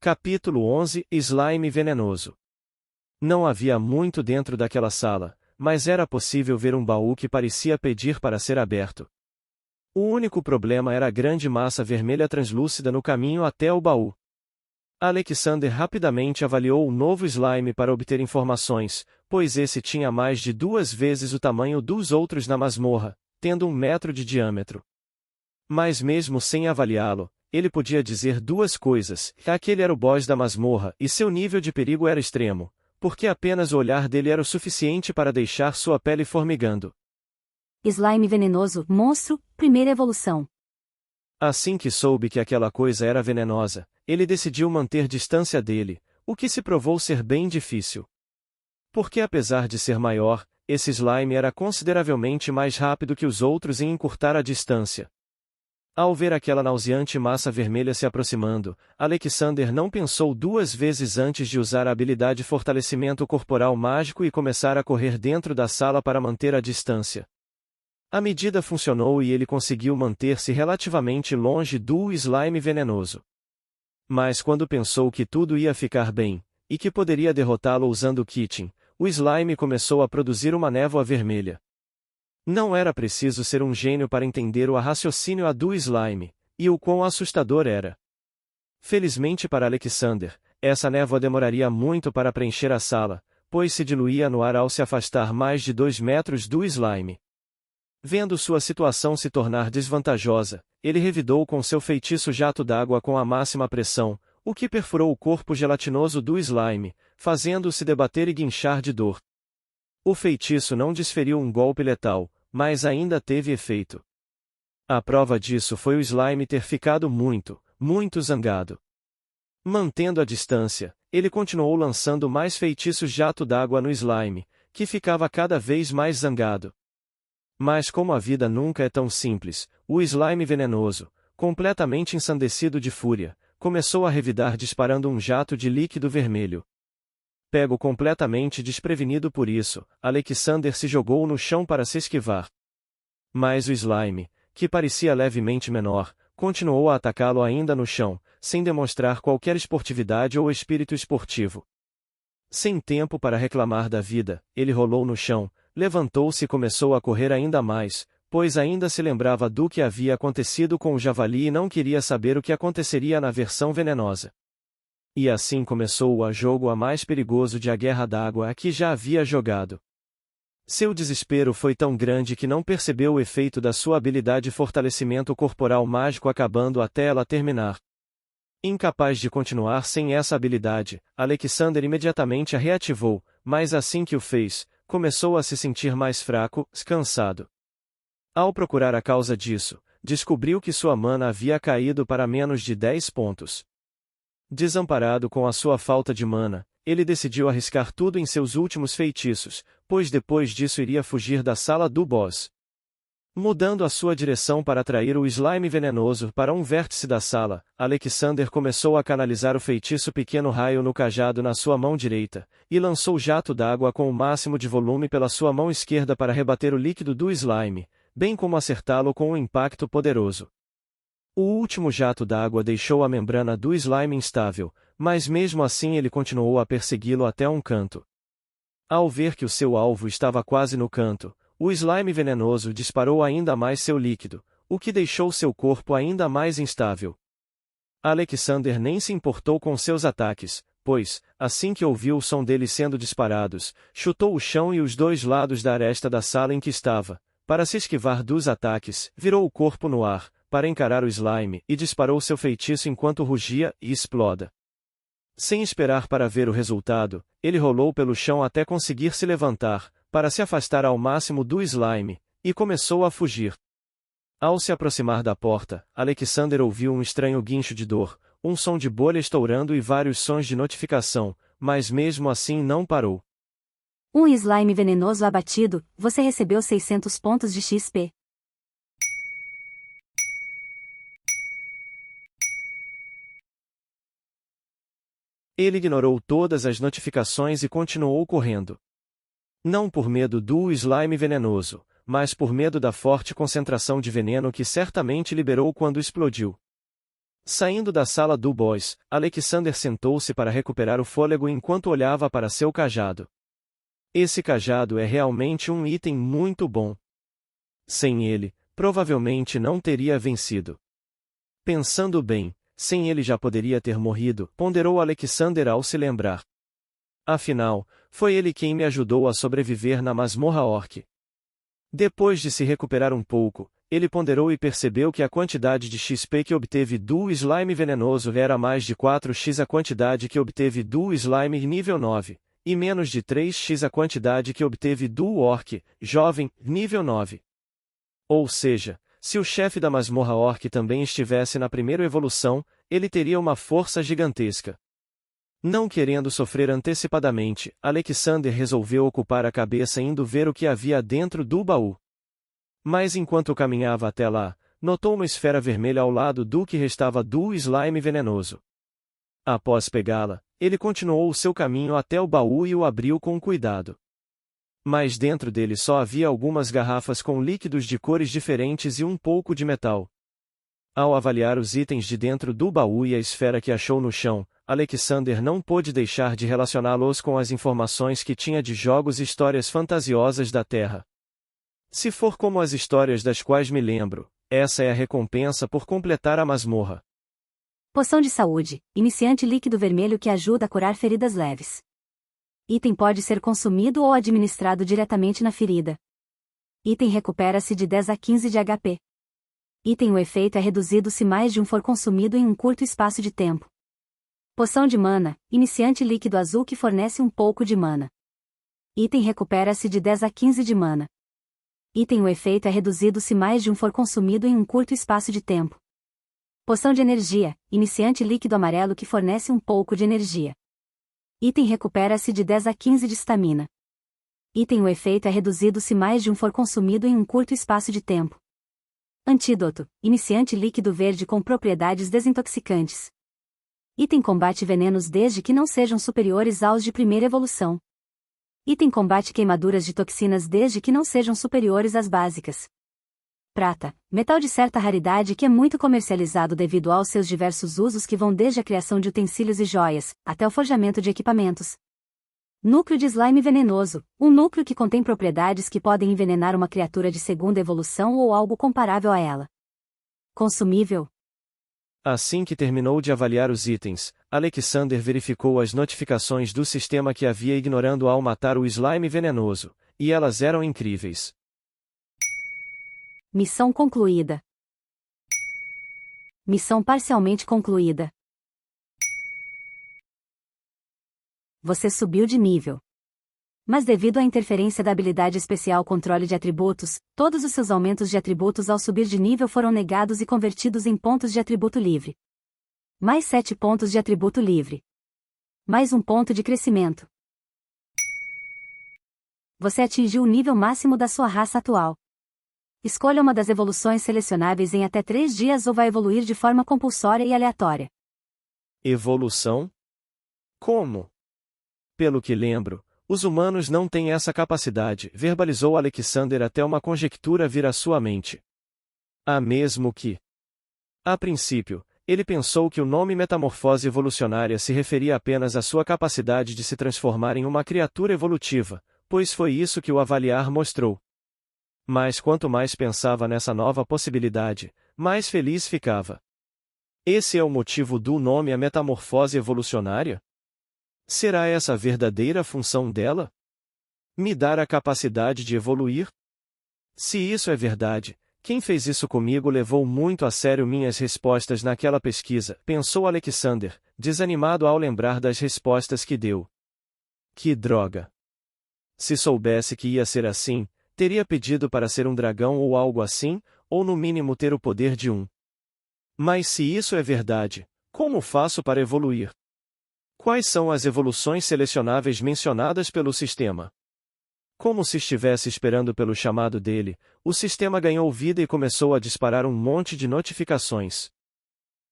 Capítulo 11 – Slime venenoso. Não havia muito dentro daquela sala, mas era possível ver um baú que parecia pedir para ser aberto. O único problema era a grande massa vermelha translúcida no caminho até o baú. Alexander rapidamente avaliou o novo slime para obter informações, pois esse tinha mais de 2 vezes o tamanho dos outros na masmorra, tendo 1 metro de diâmetro. Mas mesmo sem avaliá-lo, ele podia dizer 2 coisas: aquele era o boss da masmorra e seu nível de perigo era extremo, porque apenas o olhar dele era o suficiente para deixar sua pele formigando. Slime venenoso, monstro, primeira evolução. Assim que soube que aquela coisa era venenosa, ele decidiu manter distância dele, o que se provou ser bem difícil. Porque apesar de ser maior, esse slime era consideravelmente mais rápido que os outros em encurtar a distância. Ao ver aquela nauseante massa vermelha se aproximando, Alexander não pensou 2 vezes antes de usar a habilidade Fortalecimento Corporal Mágico e começar a correr dentro da sala para manter a distância. A medida funcionou e ele conseguiu manter-se relativamente longe do slime venenoso. Mas quando pensou que tudo ia ficar bem, e que poderia derrotá-lo usando o Kitchen, o slime começou a produzir uma névoa vermelha. Não era preciso ser um gênio para entender o raciocínio do slime, e o quão assustador era. Felizmente para Alexander, essa névoa demoraria muito para preencher a sala, pois se diluía no ar ao se afastar mais de 2 metros do slime. Vendo sua situação se tornar desvantajosa, ele revidou com seu feitiço jato d'água com a máxima pressão, o que perfurou o corpo gelatinoso do slime, fazendo-o se debater e guinchar de dor. O feitiço não desferiu um golpe letal, mas ainda teve efeito. A prova disso foi o slime ter ficado muito, muito zangado. Mantendo a distância, ele continuou lançando mais feitiços jato d'água no slime, que ficava cada vez mais zangado. Mas como a vida nunca é tão simples, o slime venenoso, completamente ensandecido de fúria, começou a revidar disparando um jato de líquido vermelho. Pego completamente desprevenido por isso, Alexander se jogou no chão para se esquivar. Mas o slime, que parecia levemente menor, continuou a atacá-lo ainda no chão, sem demonstrar qualquer esportividade ou espírito esportivo. Sem tempo para reclamar da vida, ele rolou no chão, levantou-se e começou a correr ainda mais, pois ainda se lembrava do que havia acontecido com o javali e não queria saber o que aconteceria na versão venenosa. E assim começou o jogo mais perigoso de A Guerra d'Água a que já havia jogado. Seu desespero foi tão grande que não percebeu o efeito da sua habilidade Fortalecimento Corporal Mágico acabando até ela terminar. Incapaz de continuar sem essa habilidade, Alexander imediatamente a reativou, mas assim que o fez, começou a se sentir mais fraco, cansado. Ao procurar a causa disso, descobriu que sua mana havia caído para menos de 10 pontos. Desamparado com a sua falta de mana, ele decidiu arriscar tudo em seus últimos feitiços, pois depois disso iria fugir da sala do boss. Mudando a sua direção para atrair o slime venenoso para um vértice da sala, Alexander começou a canalizar o feitiço Pequeno Raio no cajado na sua mão direita, e lançou jato d'água com o máximo de volume pela sua mão esquerda para rebater o líquido do slime, bem como acertá-lo com um impacto poderoso. O último jato d'água deixou a membrana do slime instável, mas mesmo assim ele continuou a persegui-lo até um canto. Ao ver que o seu alvo estava quase no canto, o slime venenoso disparou ainda mais seu líquido, o que deixou seu corpo ainda mais instável. Alexander nem se importou com seus ataques, pois, assim que ouviu o som deles sendo disparados, chutou o chão e os 2 lados da aresta da sala em que estava, para se esquivar dos ataques, virou o corpo no ar, para encarar o slime, e disparou seu feitiço enquanto rugia e exploda. Sem esperar para ver o resultado, ele rolou pelo chão até conseguir se levantar, para se afastar ao máximo do slime, e começou a fugir. Ao se aproximar da porta, Alexander ouviu um estranho guincho de dor, um som de bolha estourando e vários sons de notificação, mas mesmo assim não parou. Um slime venenoso abatido, você recebeu 600 pontos de XP. Ele ignorou todas as notificações e continuou correndo. Não por medo do slime venenoso, mas por medo da forte concentração de veneno que certamente liberou quando explodiu. Saindo da sala do boss, Alexander sentou-se para recuperar o fôlego enquanto olhava para seu cajado. Esse cajado é realmente um item muito bom. Sem ele, provavelmente não teria vencido. Pensando bem, sem ele já poderia ter morrido, ponderou Alexander ao se lembrar. Afinal, foi ele quem me ajudou a sobreviver na masmorra orc. Depois de se recuperar um pouco, ele ponderou e percebeu que a quantidade de XP que obteve do slime venenoso era mais de 4x a quantidade que obteve do slime nível 9, e menos de 3x a quantidade que obteve do orc, jovem, nível 9. Ou seja, se o chefe da masmorra orc também estivesse na primeira evolução, ele teria uma força gigantesca. Não querendo sofrer antecipadamente, Alexander resolveu ocupar a cabeça indo ver o que havia dentro do baú. Mas enquanto caminhava até lá, notou uma esfera vermelha ao lado do que restava do slime venenoso. Após pegá-la, ele continuou o seu caminho até o baú e o abriu com cuidado. Mas dentro dele só havia algumas garrafas com líquidos de cores diferentes e um pouco de metal. Ao avaliar os itens de dentro do baú e a esfera que achou no chão, Alexander não pôde deixar de relacioná-los com as informações que tinha de jogos e histórias fantasiosas da Terra. Se for como as histórias das quais me lembro, essa é a recompensa por completar a masmorra. Poção de saúde, iniciante líquido vermelho que ajuda a curar feridas leves. Item pode ser consumido ou administrado diretamente na ferida. Item recupera-se de 10 a 15 de HP. Item o efeito é reduzido se mais de um for consumido em um curto espaço de tempo. Poção de mana, iniciante líquido azul que fornece um pouco de mana. Item recupera-se de 10 a 15 de mana. Item o efeito é reduzido se mais de um for consumido em um curto espaço de tempo. Poção de energia, iniciante líquido amarelo que fornece um pouco de energia. Item recupera-se de 10 a 15 de stamina. Item o efeito é reduzido se mais de um for consumido em um curto espaço de tempo. Antídoto, iniciante líquido verde com propriedades desintoxicantes. Item combate venenos desde que não sejam superiores aos de primeira evolução. Item combate queimaduras de toxinas desde que não sejam superiores às básicas. Prata, metal de certa raridade que é muito comercializado devido aos seus diversos usos que vão desde a criação de utensílios e joias, até o forjamento de equipamentos. Núcleo de slime venenoso, um núcleo que contém propriedades que podem envenenar uma criatura de segunda evolução ou algo comparável a ela. Consumível. Assim que terminou de avaliar os itens, Alexander verificou as notificações do sistema que havia ignorando ao matar o slime venenoso, e elas eram incríveis. Missão concluída. Missão parcialmente concluída. Você subiu de nível. Mas devido à interferência da habilidade especial Controle de Atributos, todos os seus aumentos de atributos ao subir de nível foram negados e convertidos em pontos de atributo livre. Mais 7 pontos de atributo livre. Mais 1 ponto de crescimento. Você atingiu o nível máximo da sua raça atual. Escolha uma das evoluções selecionáveis em até 3 dias ou vai evoluir de forma compulsória e aleatória. Evolução? Como? Pelo que lembro, os humanos não têm essa capacidade, verbalizou Alexander até uma conjectura vir à sua mente. Mesmo que... A princípio, ele pensou que o nome metamorfose evolucionária se referia apenas à sua capacidade de se transformar em uma criatura evolutiva, pois foi isso que o avaliar mostrou. Mas quanto mais pensava nessa nova possibilidade, mais feliz ficava. Esse é o motivo do nome a metamorfose evolucionária? Será essa a verdadeira função dela? Me dar a capacidade de evoluir? Se isso é verdade, quem fez isso comigo levou muito a sério minhas respostas naquela pesquisa, pensou Alexander, desanimado ao lembrar das respostas que deu. Que droga! Se soubesse que ia ser assim, teria pedido para ser um dragão ou algo assim, ou no mínimo ter o poder de um. Mas se isso é verdade, como faço para evoluir? Quais são as evoluções selecionáveis mencionadas pelo sistema? Como se estivesse esperando pelo chamado dele, o sistema ganhou vida e começou a disparar um monte de notificações.